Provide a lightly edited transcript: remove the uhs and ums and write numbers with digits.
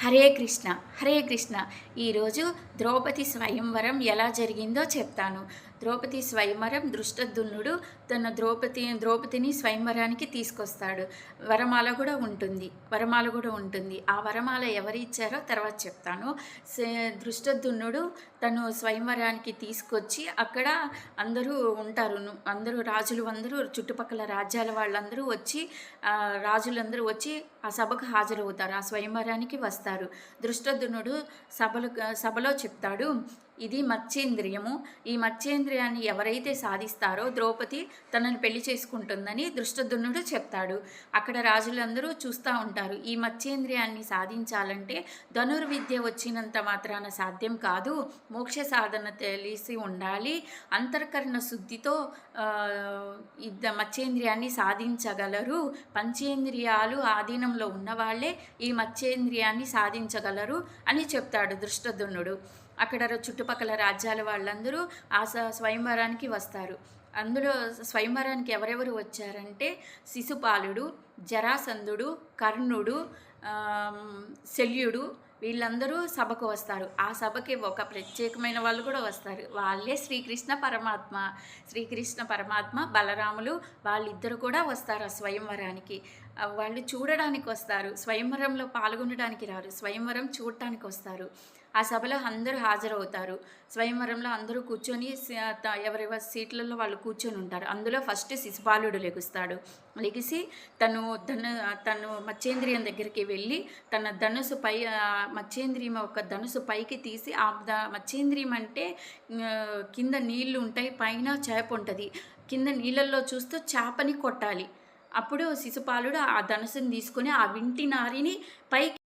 హరే కృష్ణ హరే కృష్ణ. ఈరోజు ద్రౌపది స్వయంవరం ఎలా జరిగిందో చెప్తాను. ద్రౌపది స్వయంవరం, దృష్టద్యుమ్నుడు తన ద్రౌపదిని స్వయంవరానికి తీసుకొస్తాడు. వరమాల కూడా ఉంటుంది. ఆ వరమాల ఎవరు ఇచ్చారో తర్వాత చెప్తాను. దృష్టద్యుమ్నుడు తను స్వయంవరానికి తీసుకొచ్చి అక్కడ అందరూ ఉంటారు. అందరూ అందరూ చుట్టుపక్కల రాజ్యాల వాళ్ళందరూ వచ్చి రాజులందరూ వచ్చి ఆ సభకు హాజరవుతారు. ఆ స్వయంవరానికి వస్తారు. దృష్టద్యుమ్నుడు సభలో చెప్తాడు, ఇది మత్స్యేంద్రియము. ఈ మత్స్యేంద్రియాన్ని ఎవరైతే సాధిస్తారో ద్రౌపది తనను పెళ్లి చేసుకుంటుందని దృష్టద్యుమ్నుడు చెప్తాడు. అక్కడ రాజులందరూ చూస్తూ ఉంటారు. ఈ మత్స్యేంద్రియాన్ని సాధించాలంటే ధనుర్విద్య వచ్చినంత మాత్రాన సాధ్యం కాదు, మోక్ష సాధన తెలిసి ఉండాలి. అంతర్కరణ శుద్ధితో మత్స్యేంద్రియాన్ని సాధించగలరు. పంచేంద్రియాలు ఆధీనంలో ఉన్నవాళ్లే ఈ మత్స్యేంద్రియాన్ని సాధించగలరు అని చెప్తాడు దృష్టద్యుమ్నుడు. అక్కడ చుట్టుపక్కల రాజ్యాల వాళ్ళందరూ ఆ స్వయంవరానికి వస్తారు. అందులో స్వయంవరానికి ఎవరెవరు వచ్చారంటే శిశుపాలుడు, జరాసంధుడు, కర్ణుడు, శల్యుడు, వీళ్ళందరూ సభకు వస్తారు. ఆ సభకి ఒక ప్రత్యేకమైన వాళ్ళు కూడా వస్తారు. వాళ్ళే శ్రీకృష్ణ పరమాత్మ, బలరాములు, వాళ్ళిద్దరు కూడా వస్తారు ఆ స్వయంవరానికి. వాళ్ళు చూడడానికి వస్తారు, స్వయంవరంలో పాల్గొనడానికి రారు, స్వయంవరం చూడటానికి వస్తారు. ఆ సభలో అందరూ హాజరవుతారు. స్వయంవరంలో అందరూ కూర్చొని ఎవరెవరి సీట్లలో వాళ్ళు కూర్చొని ఉంటారు. అందులో ఫస్ట్ శిశుపాలుడు లెగుస్తాడు. లెగిసి తను మత్స్యేంద్రియం దగ్గరికి వెళ్ళి తన మత్స్యేంద్రియం ఒక ధనుసు పైకి తీసి ఆ మత్స్యేంద్రియం అంటే కింద నీళ్లు ఉంటాయి, పైన చేప ఉంటుంది. కింద నీళ్ళల్లో చూస్తూ చేపని కొట్టాలి. అప్పుడు శిశుపాలుడు ఆ ధనుసుని తీసుకొని ఆ వింటి నారిని పైకి